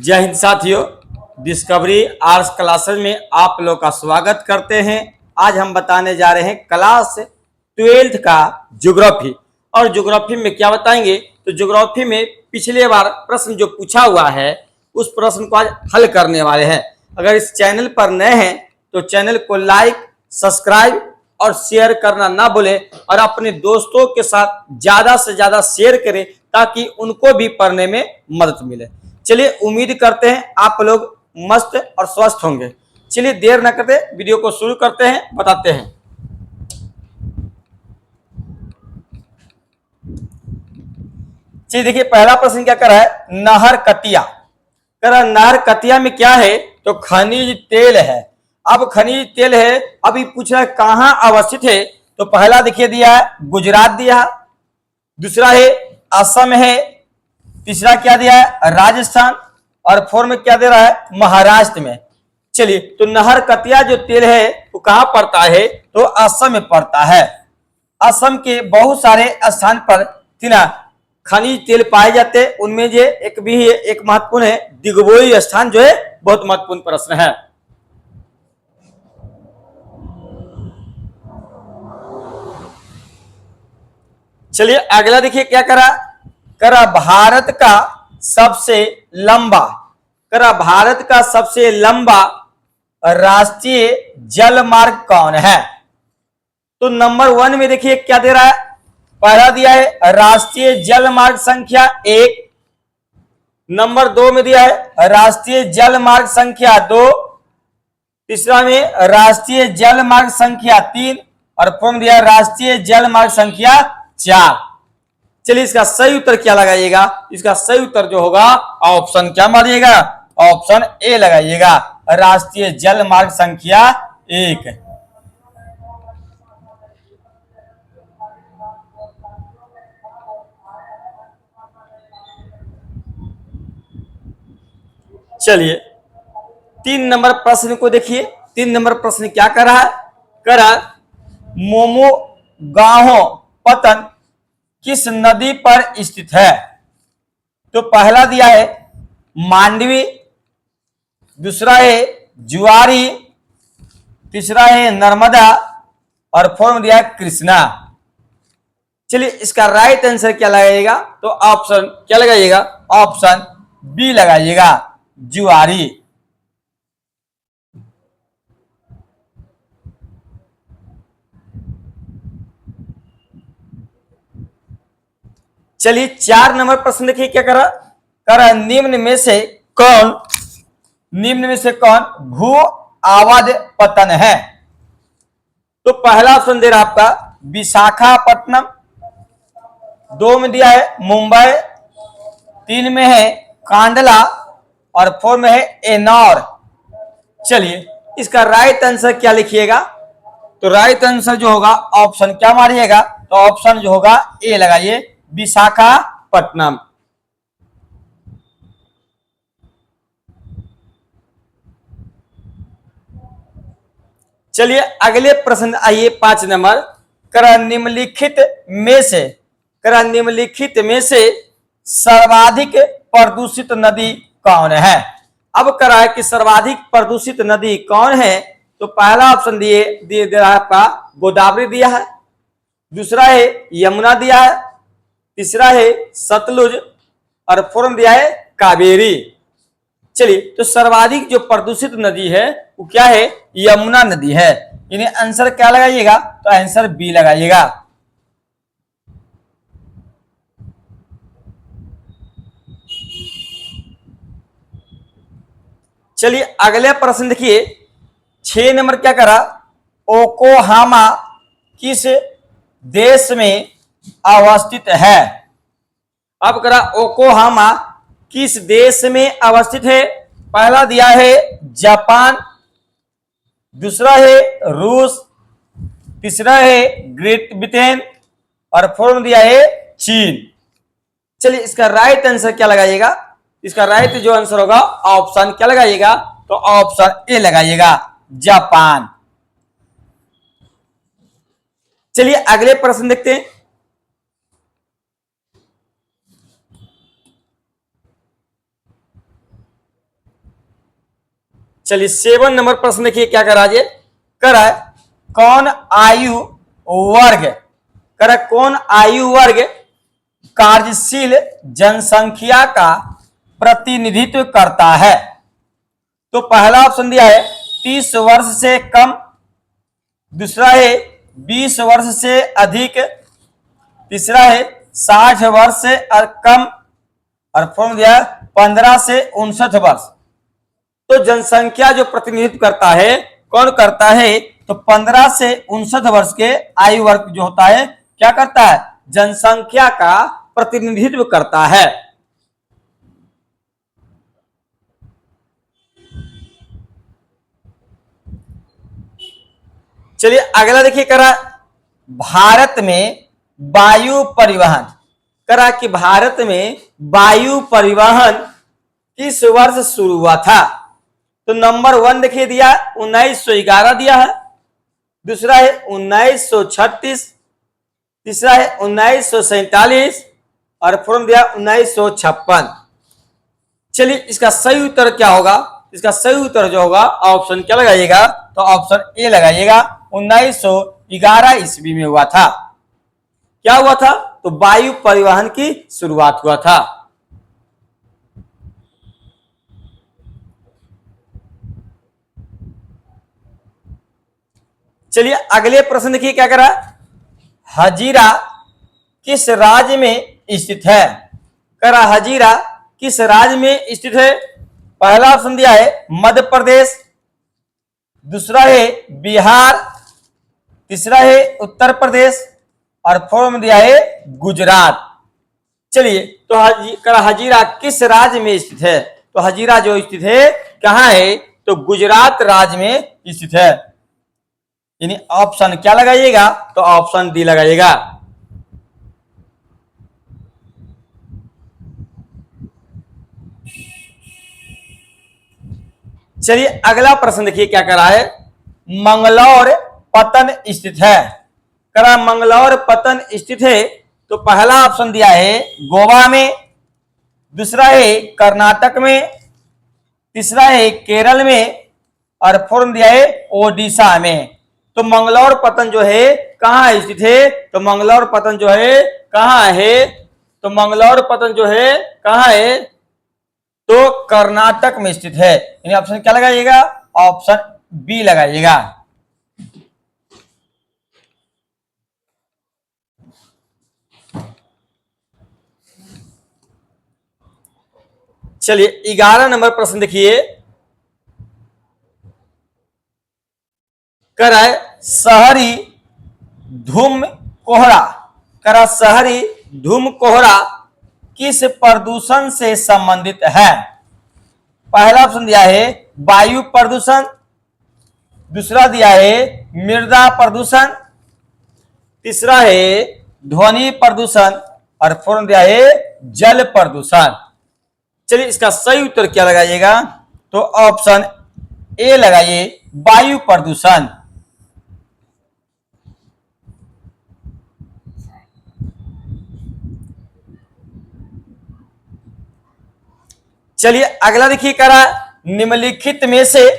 जय हिंद साथियों, discovery arts classes में आप लोग का स्वागत करते हैं। आज हम बताने जा रहे हैं क्लास 12th का ज्योग्राफी। और ज्योग्राफी में क्या बताएंगे, तो ज्योग्राफी में पिछले बार प्रश्न जो पूछा हुआ है उस प्रश्न को आज हल करने वाले हैं। अगर इस चैनल पर नए हैं तो चैनल को लाइक, सब्सक्राइब और शेयर करना ना भूलें और अपने दोस्तों के साथ ज्यादा से ज्यादा शेयर करें ताकि उनको भी पढ़ने में मदद मिले। चलिए, उम्मीद करते हैं आप लोग मस्त और स्वस्थ होंगे। चलिए देर न करते वीडियो को शुरू करते हैं, बताते हैं। चलिए देखिए, पहला प्रश्न क्या कर रहा है, नहर कटिया कर रहा है। नहर कटिया में क्या है, तो खनिज तेल है। अब खनिज तेल है, अब ये पूछ रहा है कहां अवस्थित है। तो पहला देखिए दिया है गुजरात दिया है, दूसरा है असम है, तीसरा क्या दिया है राजस्थान, और फोर में क्या दे रहा है महाराष्ट्र में। चलिए, तो नहर कटिया जो तेल है वो कहां पड़ता है, तो असम में पड़ता है। असम के बहुत सारे स्थान पर तीना खनिज तेल पाए जाते हैं। उनमें जो एक भी है, एक महत्वपूर्ण है दिगबोई स्थान, जो है बहुत महत्वपूर्ण प्रश्न है। चलिए अगला देखिए क्या करा भारत का सबसे लंबा भारत का सबसे लंबा राष्ट्रीय जल मार्ग कौन है। तो नंबर 1 में देखिए क्या दे रहा है, पहला दिया है राष्ट्रीय जल मार्ग संख्या 1, नंबर 2 में दिया है राष्ट्रीय जल मार्ग संख्या 2, तीसरा में राष्ट्रीय जल मार्ग संख्या 3 और फोर्थ में दिया है राष्ट्रीय जल मार्ग संख्या 4। चलिए इसका सही उत्तर क्या लगाइएगा, इसका सही उत्तर जो होगा ऑप्शन क्या मारिएगा, ऑप्शन ए लगाइएगा, राष्ट्रीय जल मार्ग संख्या 1। चलिए 3 नंबर प्रश्न को देखिए। 3 नंबर प्रश्न क्या कर रहा है, मोमो गांहो पतन किस नदी पर स्थित है। तो पहला दिया है मांडवी, दूसरा है जुआरी, तीसरा है नर्मदा और फोर्थ में दिया है कृष्णा। चलिए इसका राइट आंसर क्या लगाइएगा, तो ऑप्शन क्या लगाइएगा, ऑप्शन बी लगाइएगा, जुआरी। चलिए 4 नंबर प्रश्न देखिए क्या करा निम्न में से कौन भू आवाज पतन है। तो पहला ऑप्शन दे रहा आपका विशाखापट्टनम, 2 में दिया है मुंबई, 3 में है कांडला और 4 में है एनौर। चलिए इसका राइट आंसर क्या लिखिएगा, तो राइट आंसर जो होगा ऑप्शन क्या मारिएगा, तो ऑप्शन जो होगा ए लगाइए, विशाखापट्टनम। चलिए अगले प्रश्न आइए 5 नंबर, निम्नलिखित में से सर्वाधिक प्रदूषित नदी कौन है। अब करा है कि सर्वाधिक प्रदूषित नदी कौन है। तो पहला ऑप्शन दिए दे रहा है आपका गोदावरी दिया है, दूसरा है यमुना दिया है, तीसरा है सतलुज और फोर्थ दिया है कावेरी। चलिए, तो सर्वाधिक जो प्रदूषित नदी है वो क्या है, यमुना नदी है। यानी आंसर क्या लगाइएगा, तो आंसर बी लगाइएगा। चलिए अगले प्रश्न देखिए 6 नंबर क्या करा, ओकोहामा किस देश में अवस्थित है। अब करा ओकोहामा किस देश में अवस्थित है। पहला दिया है जापान, दूसरा है रूस, तीसरा है ग्रेट ब्रिटेन और फोर्थ में दिया है चीन। चलिए इसका राइट आंसर क्या लगाइएगा, इसका राइट जो आंसर होगा ऑप्शन क्या लगाइएगा, तो ऑप्शन ए लगाइएगा, जापान। चलिए अगले प्रश्न देखते हैं। चलिए 7 नंबर प्रश्न देखिए क्या करा ये करा कौन आयु वर्ग करा कौन आयु वर्ग कार्यशील जनसंख्या का प्रतिनिधित्व करता है। तो पहला ऑप्शन दिया है 30 वर्ष से कम, दूसरा है 20 वर्ष से अधिक, तीसरा है 60 वर्ष से कम और फोर्थ दिया है 15 से 59 वर्ष। तो जनसंख्या जो प्रतिनिधित्व करता है कौन करता है, तो 15 से 59 वर्ष के आयु वर्ग जो होता है क्या करता है, जनसंख्या का प्रतिनिधित्व करता है। चलिए अगला देखिए करा भारत में वायु परिवहन करा कि भारत में वायु परिवहन किस वर्ष शुरू हुआ था। तो नंबर 1 देखिए दिया 1911 दिया है, दूसरा है 1936, तीसरा है 1947 और फोर्थ दिया 1956। चलिए इसका सही उत्तर क्या होगा, इसका सही उत्तर जो होगा ऑप्शन क्या लगाइएगा, तो ऑप्शन ए लगाइएगा 1911 ईस्वी में हुआ था। क्या हुआ था, तो वायु परिवहन की शुरुआत हुआ था। चलिए अगले प्रश्न देखिए क्या करा हजीरा किस राज्य में स्थित है। करा हजीरा किस राज्य में स्थित है। पहला ऑप्शन दिया है मध्य प्रदेश, दूसरा है बिहार, तीसरा है उत्तर प्रदेश और फोर्थ में दिया है गुजरात। चलिए तो करा हजीरा किस राज्य में स्थित है, तो हजीरा जो स्थित है कहाँ है, तो गुजरात राज्य में स्थित है। यानी ऑप्शन क्या लगाइएगा, तो ऑप्शन डी लगाइएगा। चलिए अगला प्रश्न देखिए क्या करा है मंगलौर पतन स्थित है। करा मंगलौर पतन स्थित है, तो पहला ऑप्शन दिया है गोवा में, दूसरा है कर्नाटक में, तीसरा है केरल में और फोर्थ दिया है ओडिशा में। तो मंगलौर पतन जो है कहाँ स्थित है, तो मंगलौर पतन जो है कहाँ है, तो मंगलौर पतन जो है कहाँ है, तो कर्नाटक में स्थित है। यानी ऑप्शन क्या लगाइएगा, ऑप्शन बी लगाइएगा। चलिए 11 नंबर प्रश्न देखिए करा शहरी धूम कोहरा। करा शहरी धूम कोहरा किस प्रदूषण से संबंधित है। पहला ऑप्शन दिया है वायु प्रदूषण, दूसरा दिया है मृदा प्रदूषण, तीसरा है ध्वनि प्रदूषण और फोर्थ दिया है जल प्रदूषण। चलिए इसका सही उत्तर क्या लगाइएगा, तो ऑप्शन ए लगाइए वायु प्रदूषण। चलिए अगला देखिए करा निम्नलिखित में से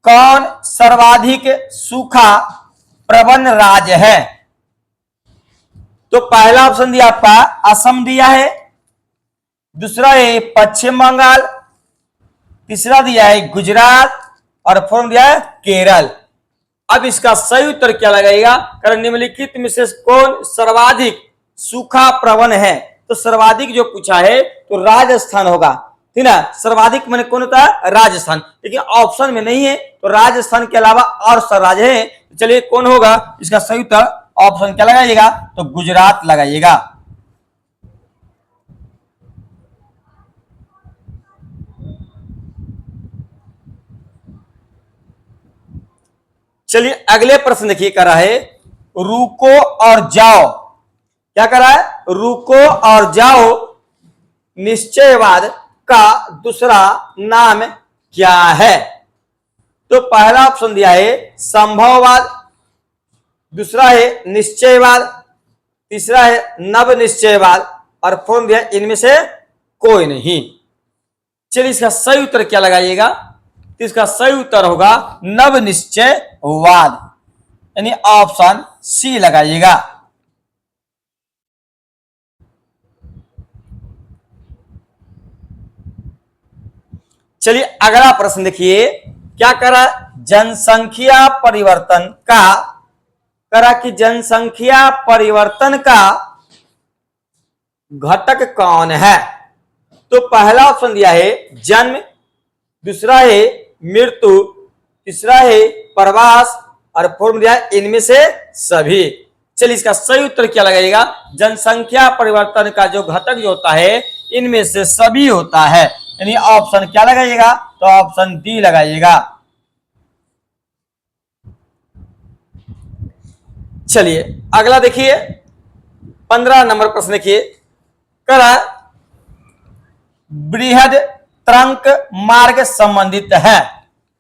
कौन सर्वाधिक सूखा प्रवण राज्य है। तो पहला ऑप्शन दिया आपका असम दिया है, दूसरा है पश्चिम बंगाल, तीसरा दिया है गुजरात और फोर्थ दिया है केरल। अब इसका सही उत्तर क्या लगाएगा, कारण निम्नलिखित में से कौन सर्वाधिक सूखा प्रवण है। तो सर्वाधिक जो पूछा है तो राजस्थान होगा, ठीक ना। सर्वाधिक मैंने कौन होता है, राजस्थान, लेकिन ऑप्शन में नहीं है तो राजस्थान के अलावा और सब राज्य है। चलिए कौन होगा, इसका सही उत्तर ऑप्शन क्या लगाइएगा, तो गुजरात लगाइएगा। चलिए अगले प्रश्न देखिए करा है रुको और जाओ। क्या करा है, रुको और जाओ निश्चयवाद का दूसरा नाम क्या है। तो पहला ऑप्शन दिया है संभववाद, दूसरा है निश्चयवाद, तीसरा है नव निश्चयवाद और फोर्थ दिया इनमें से कोई नहीं। चलिए इसका सही उत्तर क्या लगाइएगा, तो इसका सही उत्तर होगा नव निश्चयवाद, यानी ऑप्शन सी लगाइएगा। चलिए अगला प्रश्न देखिए, क्या करा, जनसंख्या परिवर्तन का, करा कि जनसंख्या परिवर्तन का घटक कौन है। तो पहला ऑप्शन दिया है जन्म, दूसरा है मृत्यु, तीसरा है प्रवास और फोर्थ दिया है इनमें से सभी। चलिए इसका सही उत्तर क्या लगाइएगा, जनसंख्या परिवर्तन का जो घटक जो होता है इनमें से सभी होता है, यानी ऑप्शन क्या लगाइएगा, तो ऑप्शन डी लगाइएगा। चलिए अगला देखिए 15 नंबर प्रश्न देखिए, करा बृहद ट्रंक मार्ग संबंधित है,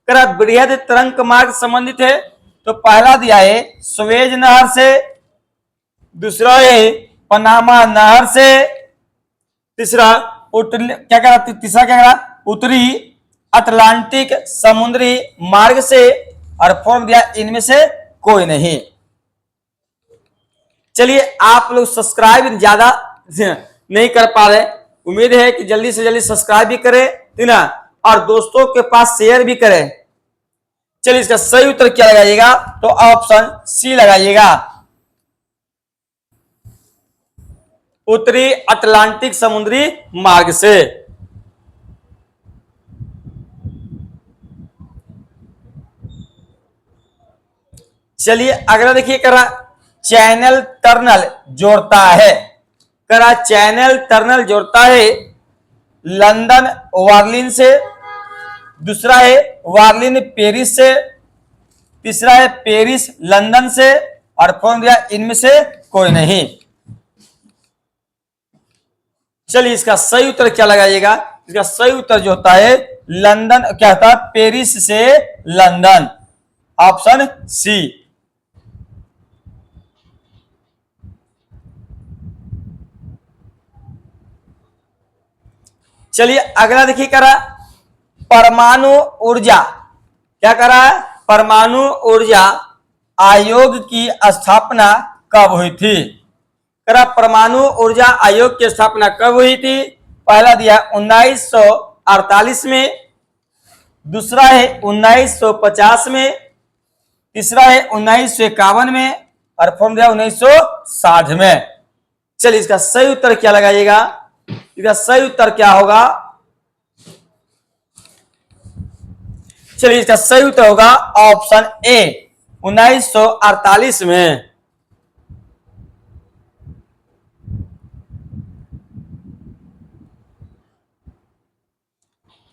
करा बृहद ट्रंक मार्ग संबंधित है। तो पहला दिया है सुएज नहर से, दूसरा है पनामा नहर से, तीसरा क्या करा, तीसरा क्या करा, उत्तरी अटलांटिक समुद्री मार्ग से, और फोर्थ दिया इनमें से कोई नहीं। चलिए आप लोग सब्सक्राइब ज्यादा नहीं कर पा रहे, उम्मीद है कि जल्दी से जल्दी सब्सक्राइब भी करें, ठीक ना, और दोस्तों के पास शेयर भी करें। चलिए इसका सही उत्तर क्या लगाइएगा, तो ऑप्शन सी लगाइएगा, उत्तरी अटलांटिक समुद्री मार्ग से। चलिए अगला देखिए, करा चैनल टनल जोड़ता है, करा चैनल टनल जोड़ता है लंदन वार्लिन से, दूसरा है वार्लिन पेरिस से, तीसरा है पेरिस लंदन से, और फोर्थ दिया इनमें से कोई नहीं। चलिए इसका सही उत्तर क्या लगाइएगा, इसका सही उत्तर जो होता है लंदन, क्या होता है, पेरिस से लंदन, ऑप्शन सी। चलिए अगला देखिए, करा परमाणु ऊर्जा, क्या करा है, परमाणु ऊर्जा आयोग की स्थापना कब हुई थी, करा परमाणु ऊर्जा आयोग की स्थापना कब हुई थी। पहला दिया 1948 में, दूसरा है 1950 में, तीसरा है 1951 में, और फोर्थ दिया 1960 में। चलिए इसका सही उत्तर क्या लगाइएगा, इसका सही उत्तर क्या होगा, चलिए इसका सही उत्तर होगा ऑप्शन ए 1948 में।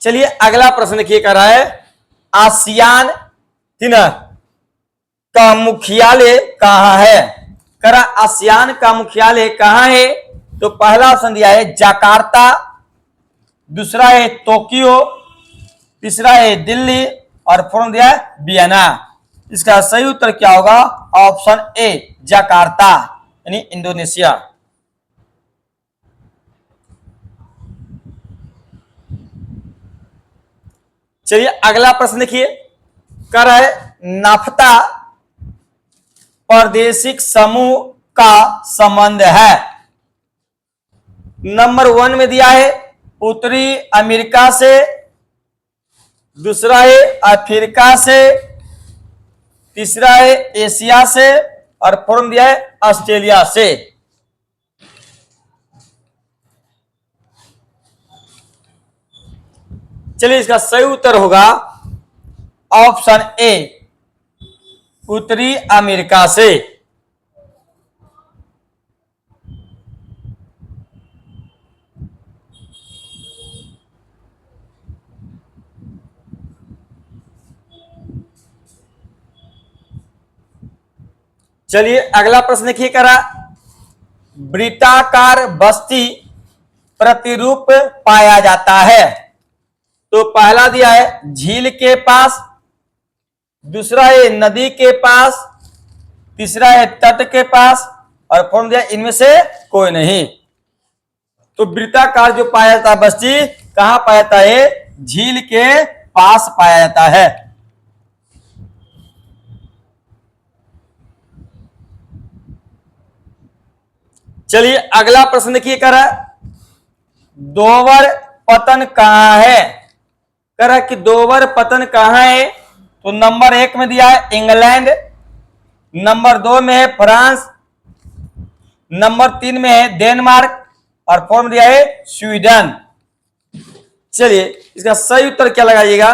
चलिए अगला प्रश्न देखिए, कर रहा है आसियान का मुख्यालय कहां है, करा आसियान का मुख्यालय कहां है। तो पहला ऑप्शन दिया है जकार्ता, दूसरा है टोक्यो, तीसरा है दिल्ली, और फोर्थ दिया है वियना। इसका सही उत्तर क्या होगा, ऑप्शन ए जकार्ता, यानी इंडोनेशिया। चलिए अगला प्रश्न देखिए, कर है नाफ्ता प्रादेशिक समूह का संबंध है। नंबर 1 में दिया है उत्तरी अमेरिका से, दूसरा है अफ्रीका से, तीसरा है एशिया से, और फोर्थ दिया है ऑस्ट्रेलिया से। चलिए इसका सही उत्तर होगा ऑप्शन ए उत्तरी अमेरिका से। चलिए अगला प्रश्न देखिए, करा वृत्ताकार बस्ती प्रतिरूप पाया जाता है। तो पहला दिया है झील के पास, दूसरा है नदी के पास, तीसरा है तट के पास, और फोर्थ दिया इनमें से कोई नहीं। तो वृत्ताकार जो पाया जाता है बस्ती कहां पाया जाता है, झील के पास पाया जाता है। चलिए अगला प्रश्न देखिए, कर दोवर पतन कहां है? कर कि दोवर पतन कहां है? तो नंबर 1 में दिया है इंग्लैंड, नंबर 2 में है फ्रांस, नंबर 3 में है डेनमार्क और 4 में दिया है स्वीडन। चलिए इसका सही उत्तर क्या लगाइएगा?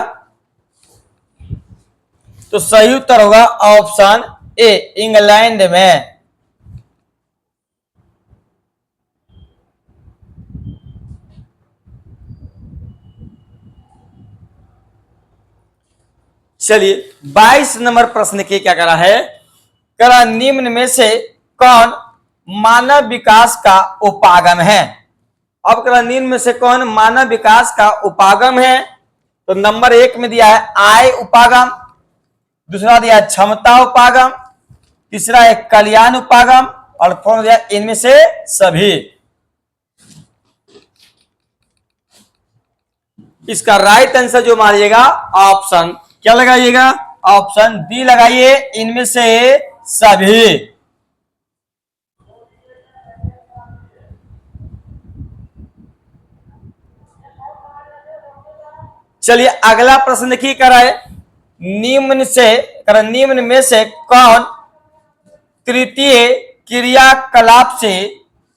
तो सही उत्तर होगा ऑप्शन ए, इंग्लैंड में। चलिए 22 नंबर प्रश्न के क्या करा है? करा निम्न में से कौन मानव विकास का उपागम है? अब करा निम्न में से कौन मानव विकास का उपागम है? तो नंबर 1 में दिया है आय उपागम, दूसरा दिया है क्षमता उपागम, तीसरा है कल्याण उपागम और 4 में दिया है इनमें से सभी। इसका राइट आंसर जो मारिएगा ऑप्शन क्या लगाइएगा? ऑप्शन डी लगाइए, इनमें से सभी। चलिए अगला प्रश्न देखिए, कराए निम्न में से कौन तृतीय क्रियाकलाप से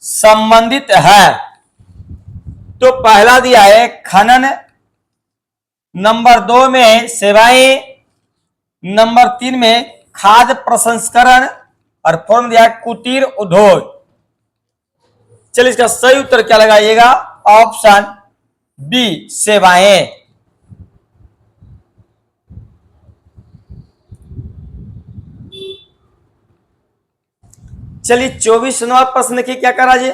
संबंधित है? तो पहला दिया है खनन, नंबर 2 में सेवाएं, नंबर 3 में खाद्य प्रसंस्करण और 4 में दिया है कुटीर उद्योग। चलिए इसका सही उत्तर क्या लगाइएगा? ऑप्शन बी, सेवाएं। चलिए 24 नंबर प्रश्न की क्या करा जी?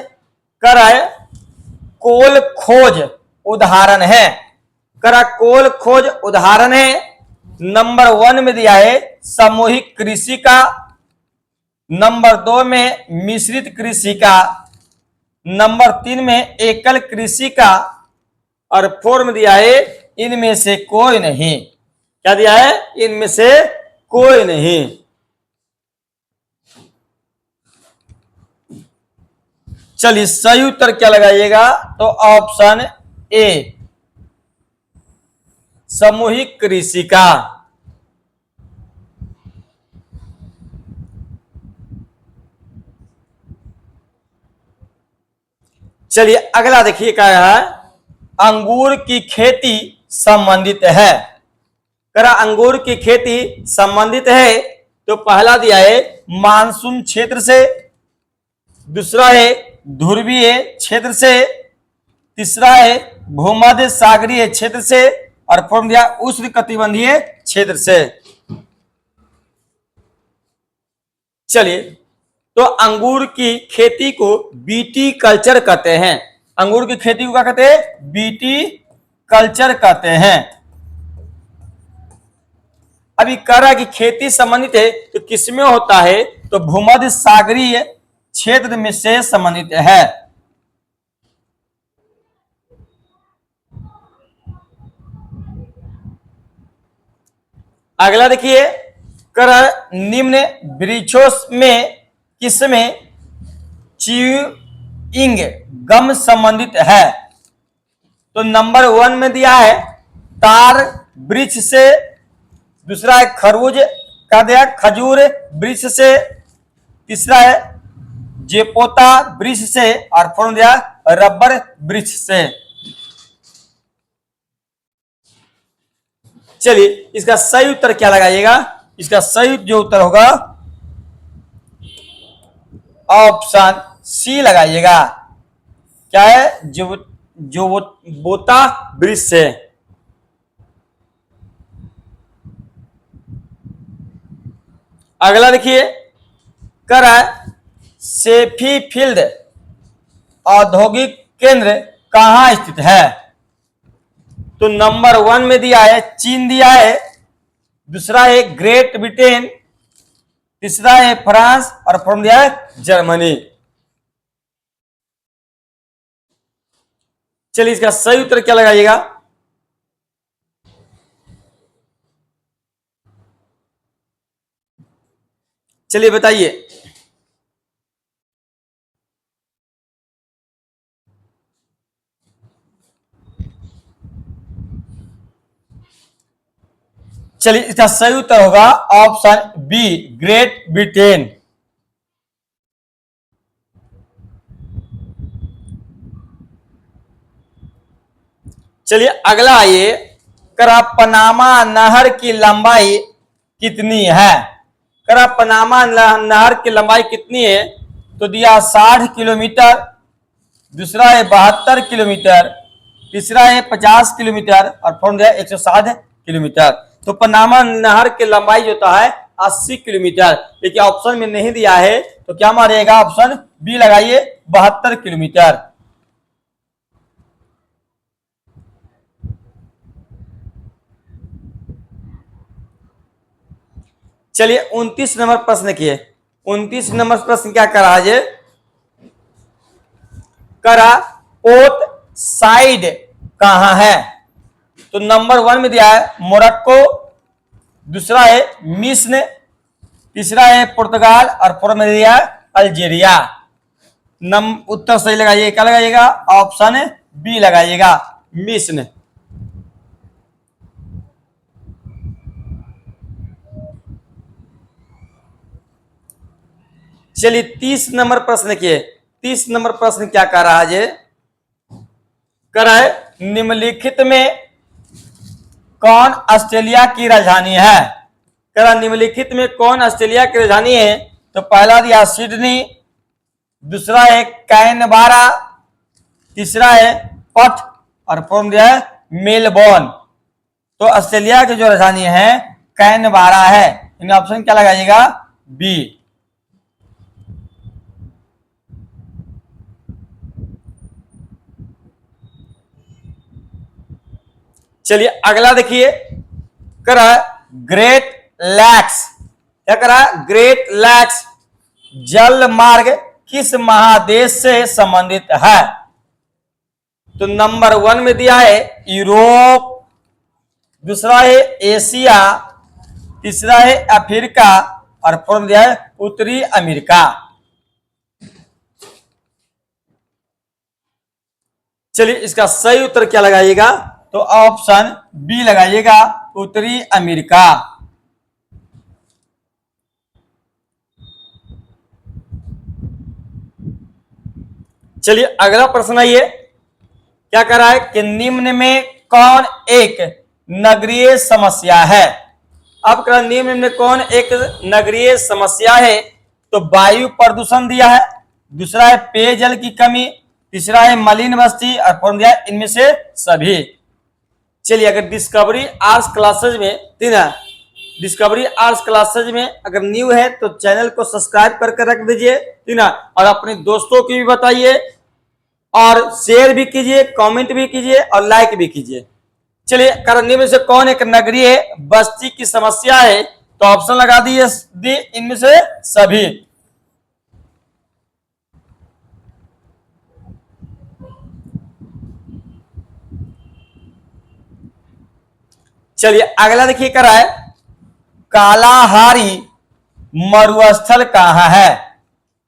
कराए कोल खोज उदाहरण है। करा कोल खोज उदाहरण है। नंबर 1 में दिया है सामूहिक कृषि का, नंबर 2 में मिश्रित कृषि का, नंबर 3 में एकल कृषि का और 4 में दिया है इनमें से कोई नहीं। क्या दिया है? इनमें से कोई नहीं। चलिए सही उत्तर क्या लगाइएगा? तो ऑप्शन ए, सामूहिक कृषि का। चलिए अगला देखिए क्या है? अंगूर की खेती संबंधित है। करा अंगूर की खेती संबंधित है तो पहला दिया है मानसून क्षेत्र से, दूसरा है ध्रुवीय क्षेत्र से, तीसरा है भूमध्य सागरीय क्षेत्र से और 4 दिया उष्णकटिबंधीय क्षेत्र से। चलिए तो अंगूर की खेती को बीटी कल्चर कहते हैं। अंगूर की खेती को क्या कहते हैं? बीटी कल्चर कहते हैं। अभी कह रहा है कि खेती संबंधित है तो किसमें होता है? तो भूमध्य सागरीय क्षेत्र में से संबंधित है। अगला देखिए, कर निम्न वृक्षों में किसमें च्यूइंग गम संबंधित है? तो नंबर 1 में दिया है तार वृक्ष से, दूसरा है खरबूज का दिया खजूर वृक्ष से, तीसरा है जेपोता वृक्ष से और 4 दिया रबर वृक्ष से। चलिए इसका सही उत्तर क्या लगाइएगा? इसका सही जो उत्तर होगा ऑप्शन सी लगाइएगा। क्या है? जो बोता वृक्ष से। अगला देखिए, कर सेफी फील्ड औद्योगिक केंद्र कहां स्थित है? तो नंबर 1 में दिया है चीन दिया है, दूसरा है ग्रेट ब्रिटेन, तीसरा है फ्रांस और 4 दिया है जर्मनी। चलिए इसका सही उत्तर क्या लगाइएगा? चलिए बताइए। चलिए इसका सही उत्तर होगा ऑप्शन बी, ग्रेट ब्रिटेन। चलिए अगला आइए, करा पनामा नहर की लंबाई कितनी है? करा पनामा नहर की लंबाई कितनी है? तो दिया 60 किलोमीटर, दूसरा है 72 किलोमीटर, तीसरा है 50 किलोमीटर और फोर्थ दिया 160 किलोमीटर। तो पनामा नहर की लंबाई जो होता है 80 किलोमीटर, लेकिन ऑप्शन में नहीं दिया है तो क्या मारिएगा? ऑप्शन बी लगाइए, 72 किलोमीटर। चलिए 29 नंबर प्रश्न किए। 29 नंबर प्रश्न क्या करा है? करा पोर्ट साइड कहां है? तो नंबर 1 में दिया है मोरक्को, दूसरा है मिस्र, तीसरा है पुर्तगाल और फोर्थ में दिया है अल्जीरिया। उत्तर सही लगाइए, क्या लगाइएगा? ऑप्शन बी लगाइएगा, मिस्र। चलिए 30 नंबर प्रश्न किए। 30 नंबर प्रश्न क्या कर रहा है? कर रहा है निम्नलिखित में कौन ऑस्ट्रेलिया की राजधानी है? कर रहा निम्नलिखित में कौन ऑस्ट्रेलिया की राजधानी है? तो पहला दिया सिडनी, दूसरा है कैनबारा, तीसरा है पर्थ और फोर्थ दिया है मेलबोर्न। तो ऑस्ट्रेलिया की जो राजधानी है कैनबारा है। इन ऑप्शन क्या लगाइएगा? बी। चलिए अगला देखिए, करा ग्रेट लैक्स। क्या करा? ग्रेट लैक्स जल मार्ग किस महादेश से संबंधित है? तो नंबर 1 में दिया है यूरोप, दूसरा है एशिया, तीसरा है अफ्रीका और फोर्थ दिया है उत्तरी अमेरिका। चलिए इसका सही उत्तर क्या लगाइएगा? तो ऑप्शन बी लगाइएगा, उत्तरी अमेरिका। चलिए अगला प्रश्न आइए, क्या कर रहा है कि निम्न में कौन एक नगरीय समस्या है? अब कर निम्न में कौन एक नगरीय समस्या है? तो वायु प्रदूषण दिया है, दूसरा है पेयजल की कमी, तीसरा है मलिन बस्ती और फोर्थ दिया है इनमें से सभी। चलिए अगर डिस्कवरी आर्ट्स क्लासेज में डिस्कवरी आर्ट्स क्लासेज में अगर न्यू है तो चैनल को सब्सक्राइब करके रख दीजिए, ठीक ना, और अपने दोस्तों की भी बताइए और शेयर भी कीजिए, कमेंट भी कीजिए और लाइक भी कीजिए। चलिए करने में से कौन एक नगरीय बस्ती की समस्या है? तो ऑप्शन लगा दिए इनमें से सभी। चलिए अगला देखिए, करा है कालाहारी मरुस्थल कहां है?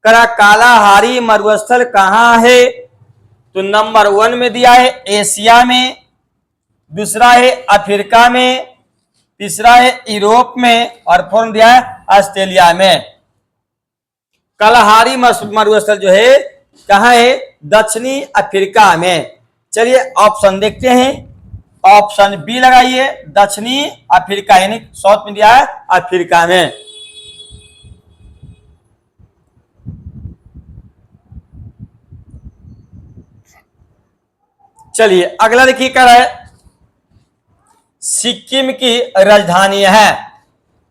करा कालाहारी मरुस्थल कहां है? तो नंबर 1 में दिया है एशिया में, दूसरा है अफ्रीका में, तीसरा है यूरोप में और फोर्थ दिया है ऑस्ट्रेलिया में। कालाहारी मरुस्थल जो है कहां है? दक्षिणी अफ्रीका में। चलिए ऑप्शन देखते हैं, ऑप्शन बी लगाइए, दक्षिणी अफ्रीका, यानी साउथ में दिया है अफ्रीका में। चलिए अगला देखिए, क्या है सिक्किम की राजधानी है?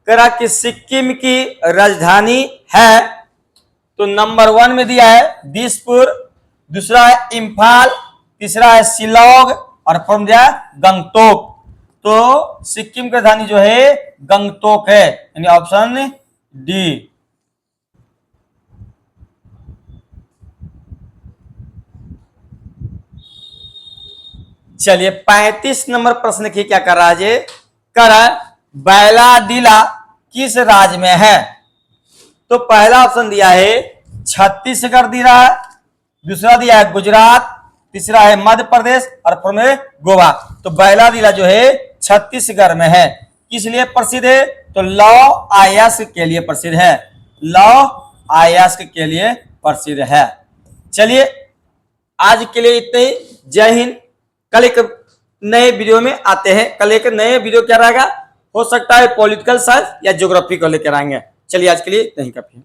करा कि सिक्किम की राजधानी है। तो नंबर 1 में दिया है दिसपुर, दूसरा है इम्फाल, तीसरा है शिलोंग और फोर्थ दिया है गंगटोक। तो सिक्किम की राजधानी जो है गंगटोक है, यानी ऑप्शन डी। चलिए 35 नंबर प्रश्न की क्या कर रहा है? कर बैलाडीला किस राज्य में है? तो पहला ऑप्शन दिया है छत्तीसगढ़ दिया है, दूसरा दिया है गुजरात, तीसरा है मध्य प्रदेश और फोर्थ में गोवा। तो बैला जिला जो है छत्तीसगढ़ में है। किस लिए प्रसिद्ध है? तो लौह अयस्क के लिए प्रसिद्ध है, लौह अयस्क के लिए प्रसिद्ध है। चलिए आज के लिए इतने ही। जय हिंद। कल एक नए वीडियो में आते हैं। कल एक नए वीडियो क्या रहेगा, हो सकता है पॉलिटिकल साइंस या ज्योग्राफी को लेकर आएंगे। चलिए आज के लिए इतना ही काफी है।